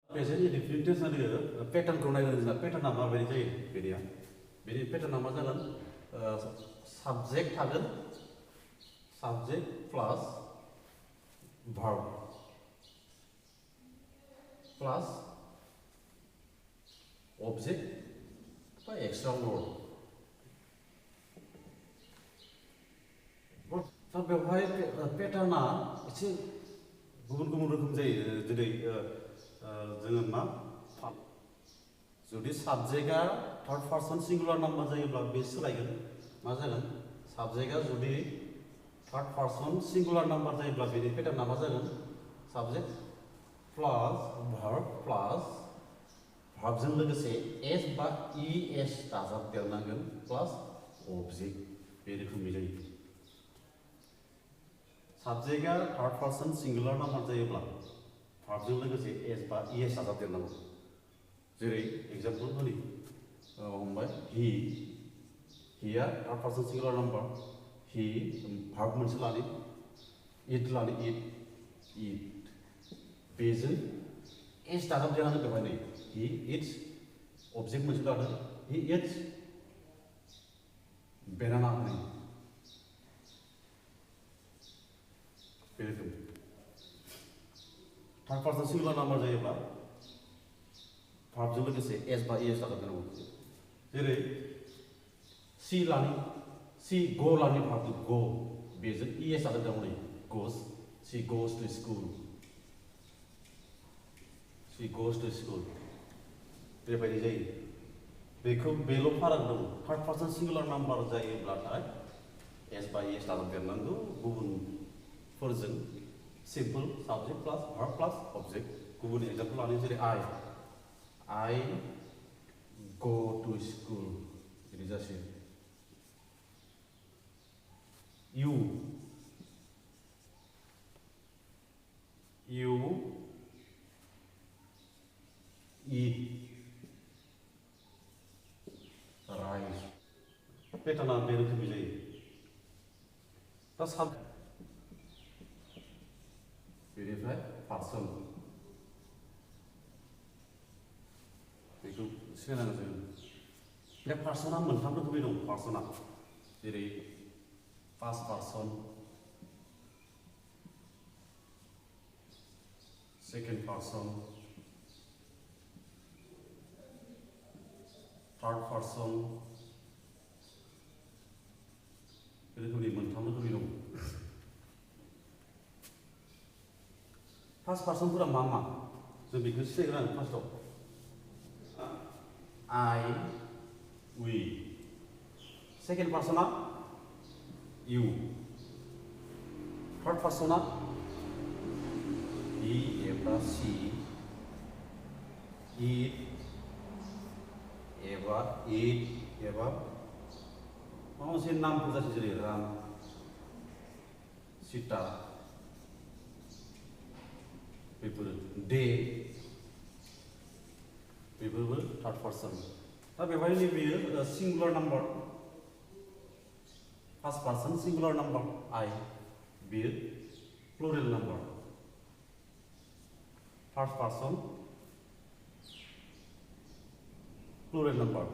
Present indefinite tense na pattern ko naik na pattern nama beri jai beri ya. Beri pattern nama jalan subject hagen subject plus verb plus object by extra word. Tapi बेवहाय patternआ एसे गुबुन-गुबुन रोखोम जायो जेरै जोङो मा जुदि साबजेक्टआ third person singular number जायोब्ला बे सोलायगोन मा जागोन साबजेक्टआ जुदि थर्ड पार्सन सिंगुलार नाम्बार जायोब्ला बेनि पेटार्नआ मा जागोन साबजेक्ट प्लस भार्बजों लोगोसे एस बा इएस दाजाबदेरनांगोन प्लस ऑब्जेक्ट बे रोखोमनि जायो साबजेक्टआ थर्ड पार्सन सिंगुलार नाम्बार जायोब्ला भार्बजों लोगोसे एस बा इएस दाजाबदेरनांगौ जेरै एग्जाम्पल होनि हमबाय हिया थर्ड पार्सन सिंगुलार नाम्बार ही भार्ब मोनसे लानि इट बेजों एस दाजाबदेरनांगोन बेवहाय नै ही इट्स ऑब्जेक्ट मोनसे लादों ही इट्स बेनाना होनि बे रोखोम थर्ड पार्सन सिंगुलार नाम्बार जायोब्ला भार्बजों लोगोसे एस बा इएस दाजाबदेरनांगौ जेरै सी गो लानि भार्ब गो बेजों इएस दाजाबदेरनांगौ नै गोस सी गोस टू स्कूल बेबायदि जायो बेखौ बेल' फाराग दं थर्ड पार्सन सिंगुलार नाम्बार जायोब्लाथाय एस बा इएस दाजाबदेरनांगौ गुबुनफोरजों simple subject plus verb plus object गुबुन एग्जाम्पल लानि जेरै I go to school बिदि जासिगोन you eat rice पेटार्नआ बे रोखोमनि जायो दा बेनिफ्राय पार्सन बेखौ सिनायनांगौ जों बे पार्सना मोनथाम रोखोमनि दं पार्सना जेरै first person second person third person बे रोखोमनि मोनथाम रोखोमनि दं फार्स्ट पार्सनफोरा मा जों बेखौ सिनायग्रोनांगोन फार्स्टआव I, we. Second persona, you. Third persona, he, Eva, she, it, Eva, it, Eva. माबा मोनसे नामफोर जासै जेरै राम सीता बेफोरो दे बेफोरबो थर्ड पार्सन दा बेवहाय नैबेयो singular number first person singular number I बेयो plural number first person plural number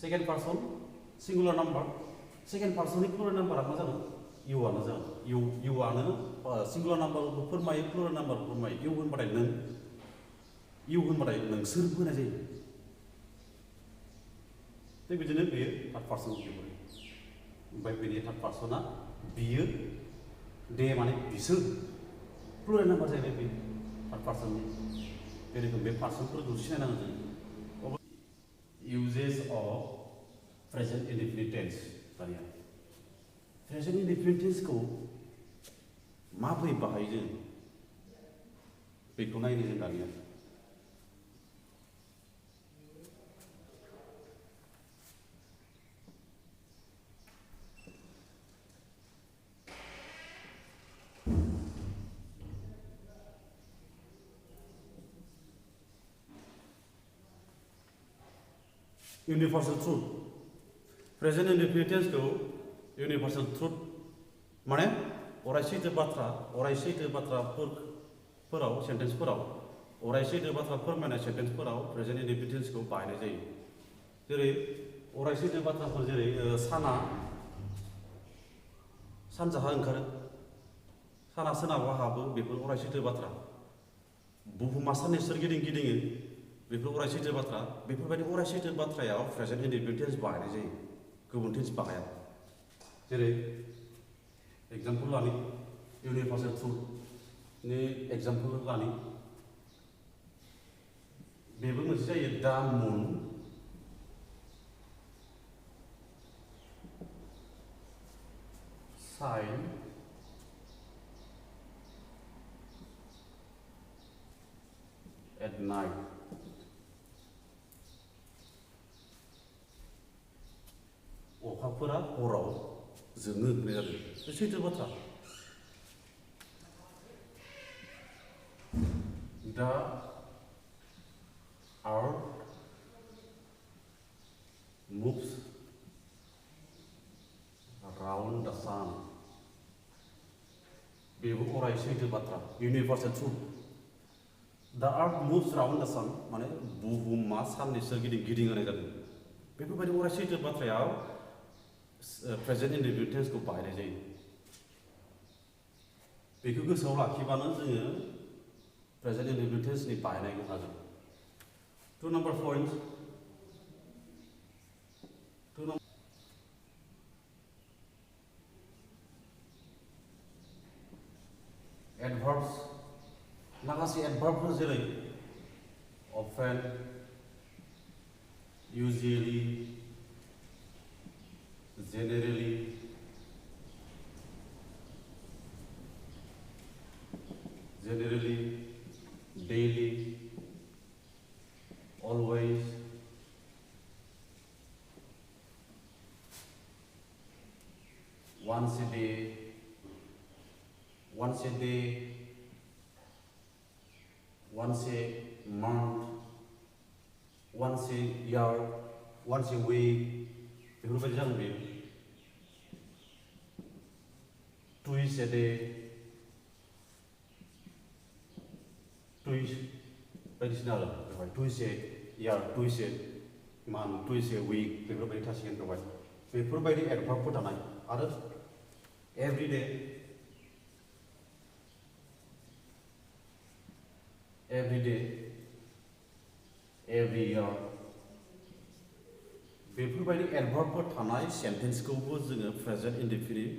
second person singular number second पार्सननि प्लुरेल नाम्बारा मा जागोन इउआनो जागोन इउआनो सिंगुलार नाम्बारखौ फोरमायो प्लुरेल नाम्बारखौ फोरमायो इउ होनबाथाय नों इउ होनबाथाय नोंसोर होनाय जायो थिग बिदिनो बेयो थार्ड पार्सन ओमफ्राय बेनि थार्ड पार्सना बियो दे माने बिसोर प्लुरेल नाम्बार जाहैबाय बे थार्ड पार्सननि बे रोखोम बे पार्सनफोरखौ सिनायनांगौ जों uses of present indefinite tense दानिया present indefinite tense-खौ माबोरै बाहायो जों बेखौ नायनो जों दानिया universal truth present indefinite tense-खौ universal truth माने अराय सैथो बाथ्राफोराव सेन्टेन्सफोराव अराय सैथो बाथ्रा फोरमायनाय सेन्टेन्सफोराव प्रेजेन्ट इनडेफिनिट टेन्सखौ बाहायनाय जायो जेरै अराय सैथो बाथ्राफोर जेरै साना सानजाहा ओंखारो साना सोनाबहा हाबो बेफोर अराय सैथो बाथ्रा बुहुमा साननि सोरगिदिं गिदिङो बेफोर अराय सैथो बाथ्रा बेफोरबायदि अराय सैथो बाथ्रायाव प्रेजेन्ट इनडेफिनिट टेन्स बाहायनाय जायो गुबुन टेन्स बाहाया जेरै एग्जाम्पल लानि इउनिभार्सेल ट्रुथनि एग्जाम्पल लानि बेबो मोनसे जायो दा मुन साइन at night अखाफोरा हराव जोङो होननाय जादों बे सैथो बाथ्रा दा earth moves around the sun बेबो अराय सैथो बाथ्रा universal truth The earth moves around the sun माने बुहुमा साननि सोरगिदिं गिदिंहोनाय जादों बेफोरबायदि अराय सैथो बाथ्रायाव प्रेजेन्ट इनडेफिनिट टेन्सखौ बाहायनाय जायो बेखौ गोसोआव लाखिबानो जोङो प्रेजेन्ट इनडेफिनिट टेन्सनि बाहायनायखौ हागोन 2 number point adverbs माखासे एडभार्बफोर जेरै often usually generally daily always once a day once a month once a year once a week बेफोरबायदि जागोन बेयो twice a day twice बायदिसिना आरो बेवहाय twice a year twice a month twice a week बेफोरबायदि थासिगोन बेवहाय बेफोरबायदि एडभार्बफोर थानाय आरो every day every year बेफोरबायदि एडभार्बफोर थानाय सेन्टेन्सखौबो जोङो प्रेजेन्ट इनडेफिनिट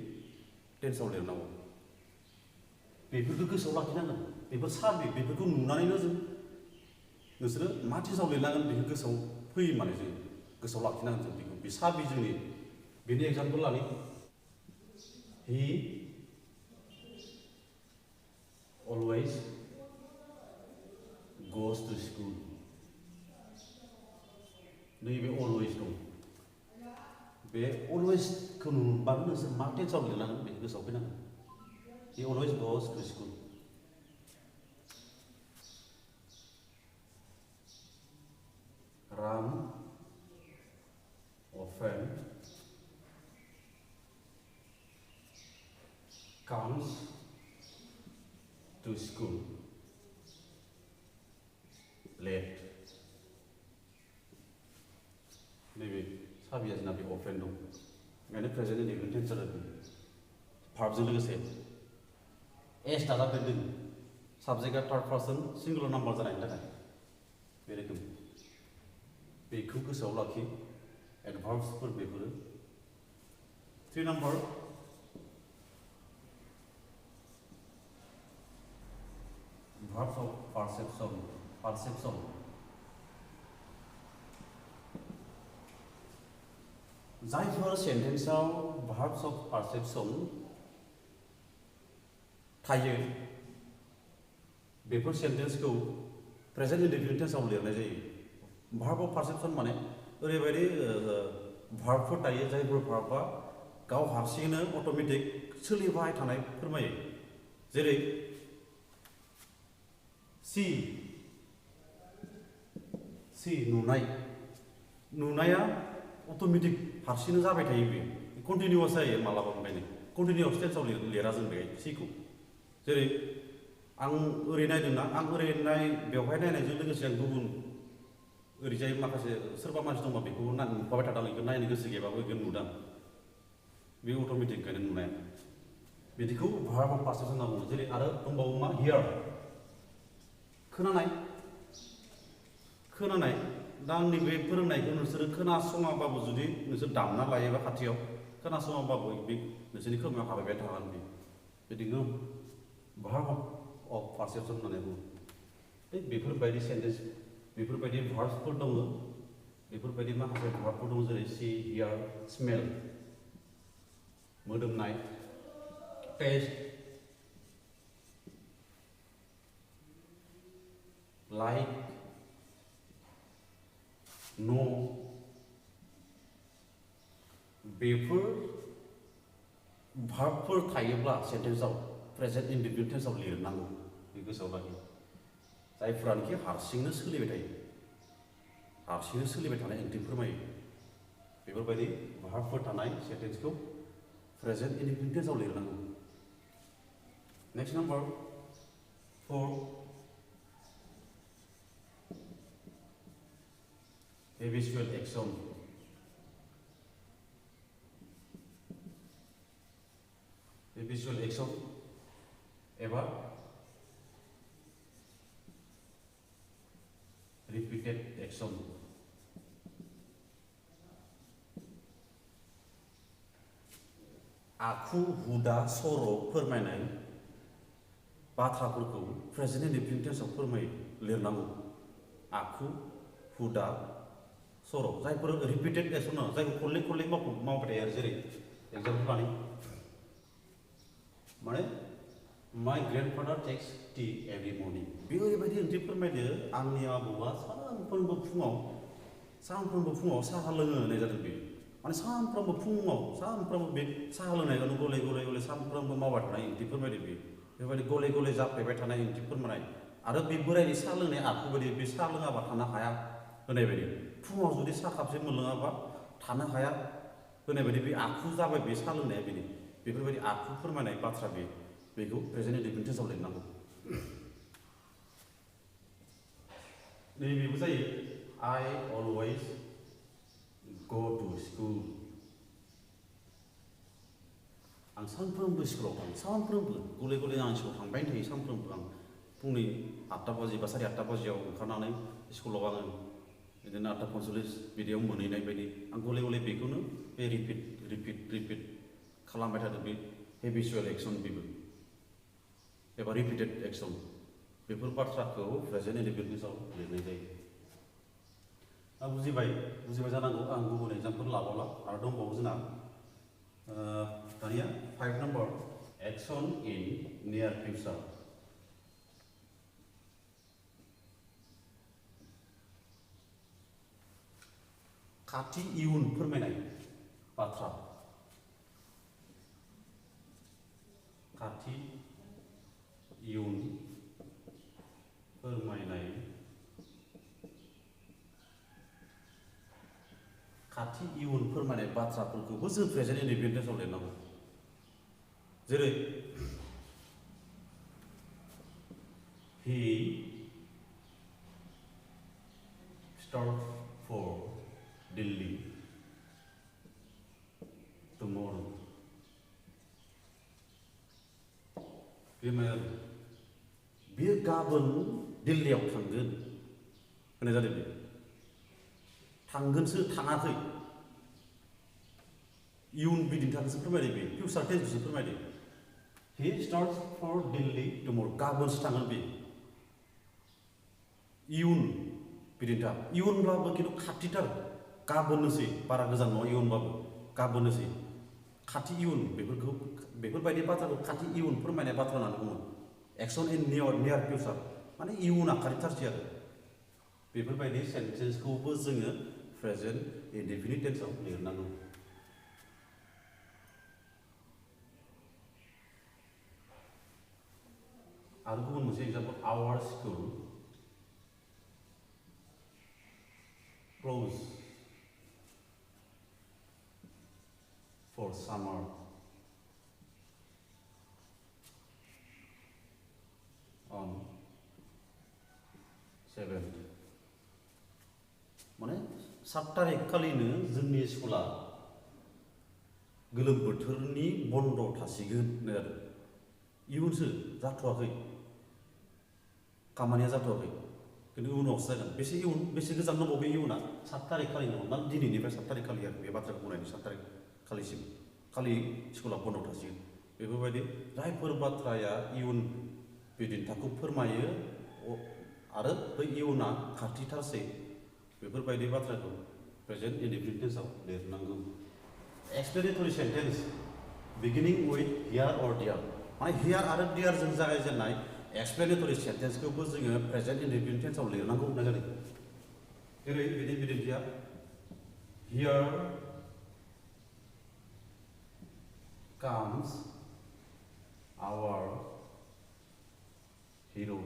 टेन्सआव लिरनांगौ बेफोरखौ गोसोआव लाखिनांगोन बेफोर साबि बेफोरखौ नुनानैनो जों नोंसोरो मा टेन्सआव लिरनांगोन बेखौ गोसोआव फैयो माने जों गोसोआव लाखिनांगोन जों बेखौ बे साबि जोंनि बेनि एग्जाम्पल लानि he always goes to school नैबे always दं बे always खौ नुबानो नोंसोर मा टेन्सआव लिरनांगोन बेखौ गोसोआव फैनांगोन he always goes to school Ram often comes to school late नैबे साबिया जोंना बे अफेन दं ओंखायनो प्रेजेन्ट इनडेफिनिट टेन्स आरो भार्बजों लोगोसे S दाजाबदेरदों साबजेक्टआ third person singular number जानायनि थाखाय बे रोखोम बेखौ गोसोआव लाखि एडभार्ब्सफोर बेफोरो 3 number verbs of perception जायफोर सेन्टेन्सआव verbs of perception थायो बेफोर सेन्टेन्सखौ प्रेजेन्ट इनडेफिनिट टेन्सआव लिरनाय जायो verb of perception माने ओरैबायदि भार्बफोर थायो जायफोर भार्बआ गाव हारसिङैनो अट'मेटिक सोलिबाय थानाय फोरमायो जेरै सी नुनाया अट'मेटिक हारसिंनो जाबाय थायो बेयो कन्टिनिउआस जायो मालाबा ओंखायनो कन्टिनिउआस टेन्सआव लिरा जों बेहाय सीखौ जेरै आं ओरै नायदोंना आं ओरै बेवहाय नायनायजों लोगोसे आं गुबुन ओरैजाय माखासे सोरबा मानसि दंबा बेखौ नुफाबाय थादों बेखौ नायनो गोसो गैयाबाबो बेखौ नुदों बे अट'मेटिकआनो नुनाय बिदिखौ भार्ब अफ पास्ट होनना बुङो जेरै आरो दंबावो मा हियार खोनानाय दा आंनि बे फोरोंनायखौ नोंसोरो खोनासङाबाबो जुदि नोंसोर दामना लायोबा खाथियाव खोनासङाबाबो बे नोंसोरनि खोमायाव हाबबाय थागोन बिदिनो भार्ब अफ पार्सेप्सन होननानै बुङो बेफोरबायदि सेन्टेन्स बेफोरबायदि भार्बसफोर दङ बेफोरबायदि माखासे भार्बफोर दङ जेरै सी हियार स्मेल मोदोमनाय टेस्ट लाइक नो बेफोर भार्बफोर थायोब्ला सेन्टेन्सआव प्रेजेन्ट इनडेफिनिट टेन्सआव लिरनांगौ बे गोसोआव लाखि जायफोरानोखि हारसिंनो सोलिबाय थायो हारसिंनो सोलिबाय थानाय ओंथि फोरमायो बेफोरबायदि भार्बफोर थानाय सेन्टेन्सखौ प्रेजेन्ट इनडेफिनिट टेन्सआव लिरनांगौ next number 4 habitual action habitual action एबा repeated action आखु हुदा सर' फोरमायनाय बाथ्राफोरखौ प्रेजेन्ट इनडेफिनिट टेन्सआव फोरमायो लिरनांगौ आखु हुदा सर' जायफोर रिपिटेड एक्सन जायखौ खनले खनले मावबाय थायो आरो जेरै एग्जाम्पल लानि माने माय ग्रेन्डफादार टेक्स टी एभरि मर्निं बे ओरैबायदि ओंथि फोरमायदो आंनि आबौआ सानफ्रोमबो फुङाव साहा लोङो होननाय जादों बे माने सानफ्रोमबो फुङाव बे साहा लोंनायखौनो गले गले सानफ्रोमबो मावबाय थानाय ओंथि फोरमायदो बेबायदि गले गले जाफ्लेबाय थानाय ओंथि फोरमायनाय आरो बे बोरायनि साहा लोंनाय आखु बायदि बे साहा लोङाबा थानो हाया होनाय बायदि फुङाव जुदि साहा कापसे मोनलोङाबा थानो हाया होनाय बायदि बे आखु जाबाय बे साहा लोंनाया बेफोरबायदि आखु फोरमायनाय बाथ्रा बेखौ प्रेजेन्ट इनडेफिनिट टेन्सआव लिरनांगौ नैबेबो जायो I always go to school आं सानफ्रोमबो स्कुलाव थाङो सानफ्रोमबो गले गले आं स्कुलाव थांबाय थायो सानफ्रोमबो आं फुंनि 8टा बाजि बा 8:30 बाजियाव ओंखारनानै स्कुलाव आङो बिदिनो 8:45 बिदियाव मोनहैनाय बायदि आं गले गले बेखौनो बे रिपिट खालामबाय थादों बे हेबिचुएल एक्सन बेबो एबा रिपिटेड एक्सन बेफोर बाथ्राखौ प्रेजेन्ट इनडेफिनिट टेन्सआव लिरनाय जायो बुजिबाय जानांगौ आं गुबुन एग्जाम्पल लाबावला आरो दंबावो जोंना दानिया 5 नाम्बार एक्सन इन नियार फिउचार खाथि इयुन फोरमायनाय बाथ्रा खाथि इयुन फोरमायनाय खाथि इयुन फोरमायनाय बाथ्राफोरखौबो जों प्रेजेन्ट इनडेफिनिट टेन्सआव लिरनांगौ जेरै he starts for Delhi tomorrow बेयो गाबोन दिल्लीयाव थांगोन होननाय जादों बे थांगोनसो थाङाखै इयुन बिदिन्थाखौसो फोरमायदों बे फिउचार टेन्सखौसो फोरमायदों he starts for Delhi tomorrow गाबोनसो थांगोन बे इयुन बिदिन्था इयुनब्लाबो खिन्थु खाथिथार गाबोननोसै बारा गोजान नङा इयुनबाबो गाबोननोसै खाथि इयुन बेफोरबायदि बाथ्राखौ खाथि इयुन फोरमायनाय बाथ्रा होननानै बुङो एक्सन इन नियार फिउचार माने इयुना खाथिथारसै आरो बेफोरबायदि सेन्टेन्सखौबो जोङो प्रेजेन्ट इनडेफिनिट टेन्सआव लिरनांगौ आरो गुबुन मोनसे एग्जाम्पल आवार स्कुल क्लोज फर सामार 7 तारिख खालिनो जोंनि स्कुला गोलोम बोथोरनि बन्द थासिगोन आरो इयुनसो जाथ'वाखै खामानिया जाथ'वाखै किन्तु उनावसो जागोन बेसे इयुन बेसे गोजान दंबावो बे इयुना 7 तारिख खालिनो हमना दिनैनिफ्राय 7 तारिख खालि आरो बे बाथ्राखौ बुंनायनि 7 तारिख खालिसिम खालि स्कुला बन्द थासिगोन बेफोरबायदि जायफोर बाथ्राया इयुन बिदिन्थाखौ फोरमायो आरो बै इयुना खाथिथारसै बेफोरबायदि बाथ्राखौ प्रेजेन्ट इनडेफिनिट टेन्सआव लिरनांगौ एक्सप्लेनेटरि सेन्टेन्स बिगिनिं विथ हियार अर देयार माने हियार आरो देयार जों जागायजेननाय एक्सप्लेनेटरि सेन्टेन्सखौबो जोङो प्रेजेन्ट इनडेफिनिट टेन्सआव लिरनांगौ होननाय जादों जेरै बिनि बिदिन्थिया हियार comes our hero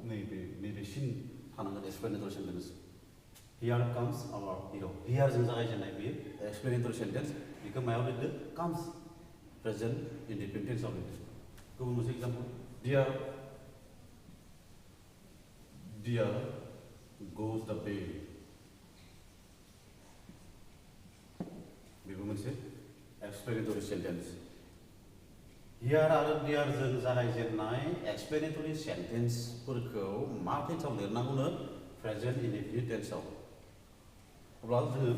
नैबेसिम थानांगोन एक्सप्लेनेटरि सेन्टेन्स हियार काम्स आवर हिरो हियार जों जागायजेननाय बेयो एक्सप्लेनेटरि सेन्टेन्स बेखौ मायाव लिरदो काम्स प्रेजेन्ट इनडेफिनिट टेन्सआव लिरदो गुबुन मोनसे एग्जाम्पल डियर गोज द बे बेबो मोनसे एक्सप्लेनेटरि सेन्टेन्स हियार आरो देयार जों जागायजेननाय एक्सप्लेनेटरि सेन्टेन्सफोरखौ मा टेन्सआव लिरनांगौनो प्रेजेन्ट इनडेफिनिट टेन्सआव अब्ला जोङो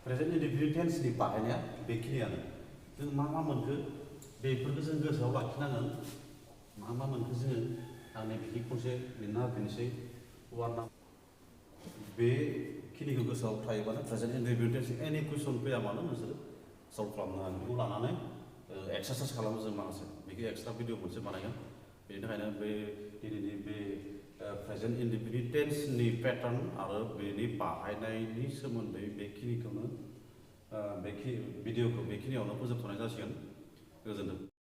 प्रेजेन्ट इनडेफिनिट टेन्सनि बाहायनाया बेखिनियानो जों मा मोनखो बेफोरखौ जों गोसोआव लाखिनांगोन मा मोनखो जोङो आंनि बिखि खनसे लिरना होफिननोसै बेखिनिखौ गोसोआव थायोबानो प्रेजेन्ट इनडेफिनिट टेन्स एनि कुइसन फैया मानो नोंसोरो सल्भ खालामनो हागोन बेखौ लानानै एक्सारसाइज खालामो जों माखासे बेखौ एक्सट्रा भिडिअ मोनसे बानायगोन बेनि थाखायनो बे दिनैनि बे प्रेजेन्ट इनडेफिनिट टेन्सनि पेटार्न आरो बेनि बाहायनायनि सोमोन्दै बेखिनिखौनो भिडिअखौ बेखिनियावनो फोजोबथ'नाय जासिगोन गोजोन्थों